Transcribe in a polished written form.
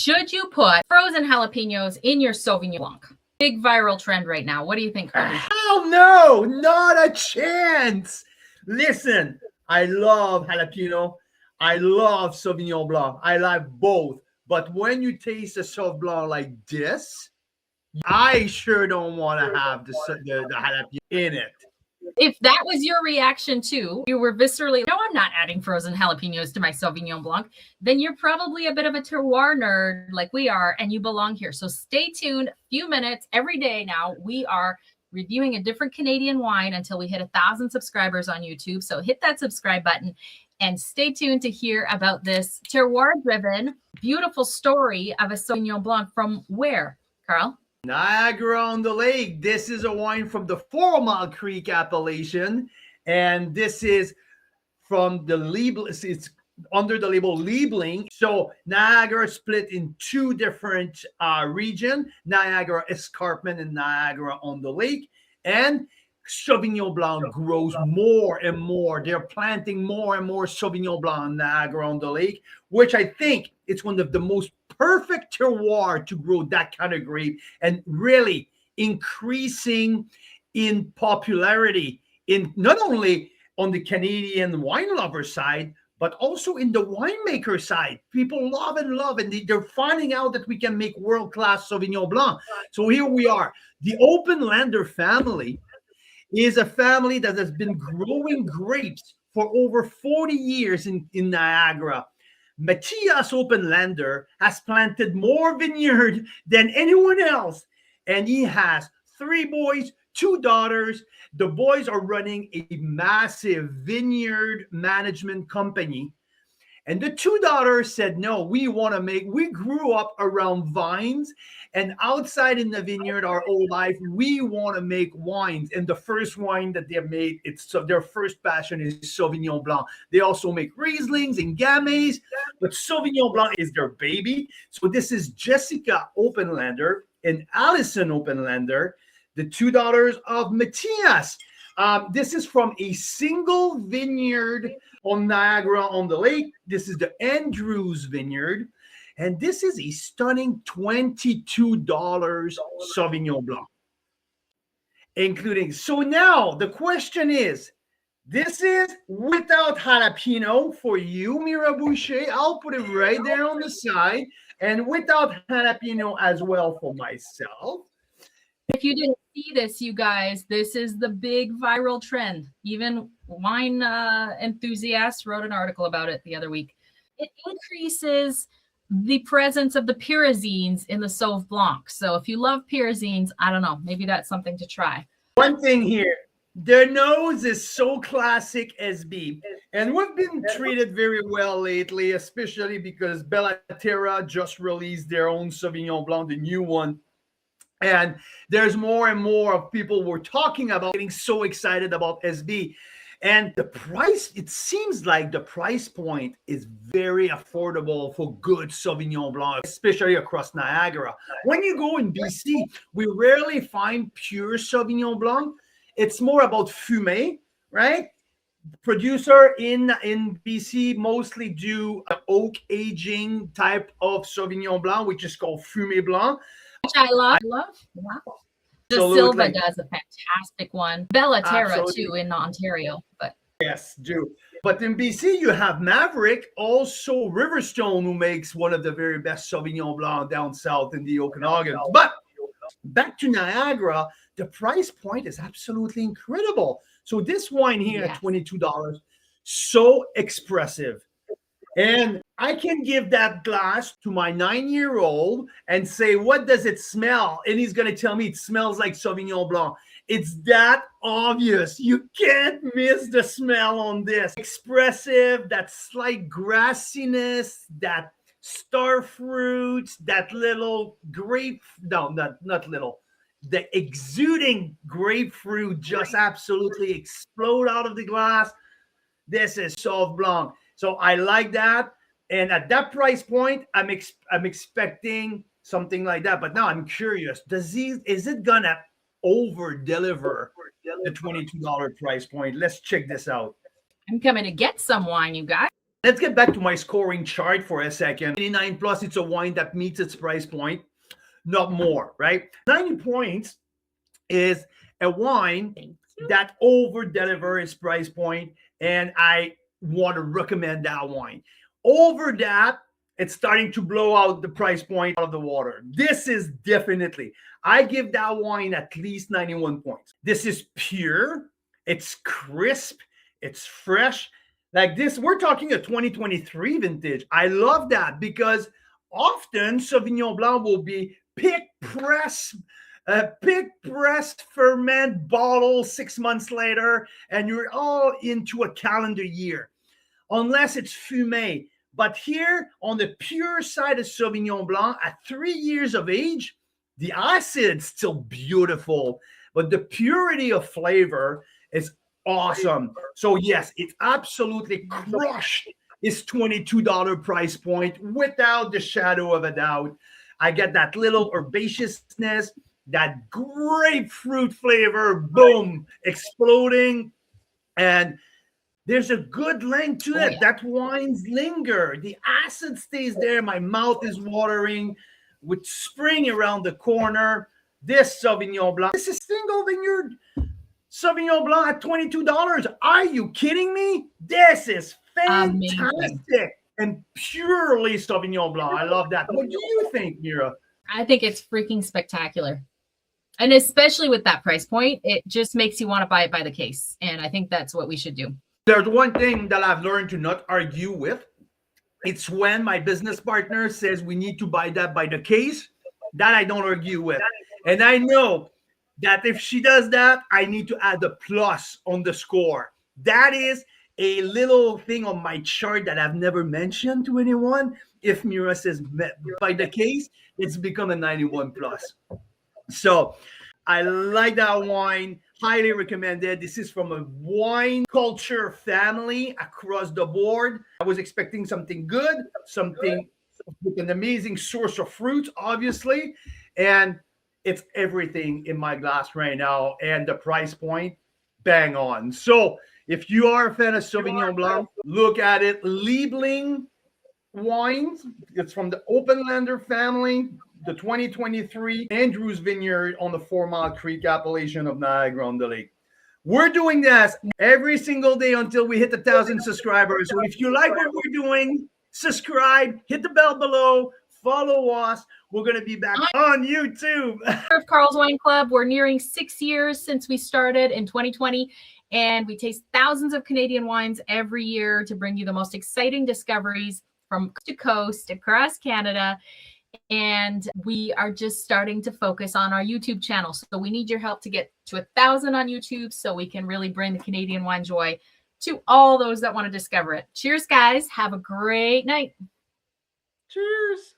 Should you put frozen jalapenos in your Sauvignon Blanc? Big viral trend right now. What do you think, Harvey? Oh no, not a chance. Listen, I love jalapeno. I love Sauvignon Blanc. I like both. But when you taste a Sauv Blanc like this, I sure don't want to have the jalapeno in it. If that was your reaction too, you were viscerally, no, I'm not adding frozen jalapenos to my Sauvignon Blanc, then you're probably a bit of a terroir nerd like we are, and you belong here. So stay tuned. A few minutes every day now, we are reviewing a different Canadian wine until we hit 1,000 subscribers on YouTube. So hit that subscribe button and stay tuned to hear about this terroir-driven, beautiful story of a Sauvignon Blanc from where, Carl? Niagara-on-the-Lake. This is a wine from the 4 Mile Creek appellation, and this is from the label. It's under the label labeling. So Niagara split in 2 different regions: Niagara Escarpment and Niagara-on-the-Lake. And Sauvignon Blanc grows more and more. They're planting more and more Sauvignon Blanc in Niagara-on-the-Lake, which I think it's one of the most perfect terroir to grow that kind of grape, and really increasing in popularity in not only on the Canadian wine lover side, but also in the winemaker side. People love and they're finding out that we can make world-class Sauvignon Blanc. So here we are. The Openlander family is a family that has been growing grapes for over 40 years in Niagara. Matthias Openlander has planted more vineyard than anyone else, and he has 3 boys, 2 daughters. The boys are running a massive vineyard management company, and the 2 daughters said, no, we grew up around vines, and outside in the vineyard our whole life, we want to make wines. And the first wine that they made, their first passion is Sauvignon Blanc. They also make Rieslings and Gamay, but Sauvignon Blanc is their baby. So this is Jessica Openlander and Allison Openlander, the 2 daughters of Matthias. This is from a single vineyard on Niagara-on-the-Lake. This is the Andrews Vineyard. And this is a stunning $22 Sauvignon Blanc, including. So now the question is, this is without jalapeno for you, Mira Boucher. I'll put it right there on the side. And without jalapeno as well for myself. If you didn't see this, you guys, this is the big viral trend. Even wine enthusiasts wrote an article about it the other week. It increases the presence of the pyrazines in the Sauv Blanc. So if you love pyrazines, I don't know, maybe that's something to try. One thing here, their nose is so classic SB. And we've been treated very well lately, especially because Bellaterra just released their own Sauvignon Blanc, the new one. And there's more and more of people were talking about getting so excited about SB. And the price, it seems like the price point is very affordable for good Sauvignon Blanc, especially across Niagara. When you go in BC, we rarely find pure Sauvignon Blanc. It's more about fumé, right? Producer in BC mostly do oak aging type of Sauvignon Blanc, which is called fumé blanc. Which I love. Wow. The Silva does a fantastic one. Bellaterra too in Ontario, but yes, do. But in BC, you have Maverick, also Riverstone, who makes one of the very best Sauvignon Blanc down south in the Okanagan. But back to Niagara, the price point is absolutely incredible. So this wine here at $22, so expressive. And I can give that glass to my 9-year-old and say, what does it smell? And he's going to tell me it smells like Sauvignon Blanc. It's that obvious. You can't miss the smell on this. Expressive, that slight grassiness, that star fruits, that little grape, no, not little. The exuding grapefruit just absolutely explode out of the glass. This is Sauv Blanc. So I like that. And at that price point, I'm expecting something like that. But now I'm curious, is it going to over-deliver the $22 price point? Let's check this out. I'm coming to get some wine, you guys. let's get back to my scoring chart for a second. 89 plus, it's a wine that meets its price point, not more, right? 90 points is a wine that over delivers its price point, and I want to recommend that wine. Over that, it's starting to blow out the price point out of the water. This is definitely, I give that wine at least 91 points. This is pure, it's crisp, it's fresh. Like this, we're talking a 2023 vintage. I love that because often Sauvignon Blanc will be pick, press, ferment, bottle 6 months later, and you're all into a calendar year, unless it's fumé. But here on the pure side of Sauvignon Blanc, at 3 years of age, the acid's still beautiful, but the purity of flavor is awesome. So yes, it's absolutely crushed its $22 price point without the shadow of a doubt. I get that little herbaceousness, that grapefruit flavor, boom, exploding. And there's a good length to it. That wines linger. The acid stays there. My mouth is watering with spring around the corner. This Sauvignon Blanc, this is single vineyard Sauvignon Blanc at $22. Are you kidding me? This is fantastic and purely Sauvignon Blanc. I love that. What do you think, Mira? I think it's freaking spectacular. And especially with that price point, it just makes you want to buy it by the case. And I think that's what we should do. There's one thing that I've learned to not argue with. It's when my business partner says we need to buy that by the case, that I don't argue with. And I know that if she does that, I need to add a plus on the score. That is a little thing on my chart that I've never mentioned to anyone. If Mira says by the case, it's become a 91 plus. So I like that wine. Highly recommended. This is from a wine culture family across the board. I was expecting something good, something with an amazing source of fruit, obviously. And it's everything in my glass right now. And the price point, bang on. So if you are a fan of Sauvignon Blanc, look at it. Liebling wines. It's from the Openlander family. The 2023 Andrews Vineyard on the 4 Mile Creek appellation of Niagara-on-the-Lake. We're doing this every single day until we hit 1,000 subscribers. So if you like what we're doing, subscribe, hit the bell below, follow us. We're going to be back on YouTube. Carl's Wine Club. We're nearing 6 years since we started in 2020. And we taste thousands of Canadian wines every year to bring you the most exciting discoveries from coast to coast across Canada. And we are just starting to focus on our YouTube channel. So we need your help to get to 1,000 on YouTube so we can really bring the Canadian wine joy to all those that want to discover it. Cheers, guys. Have a great night. Cheers.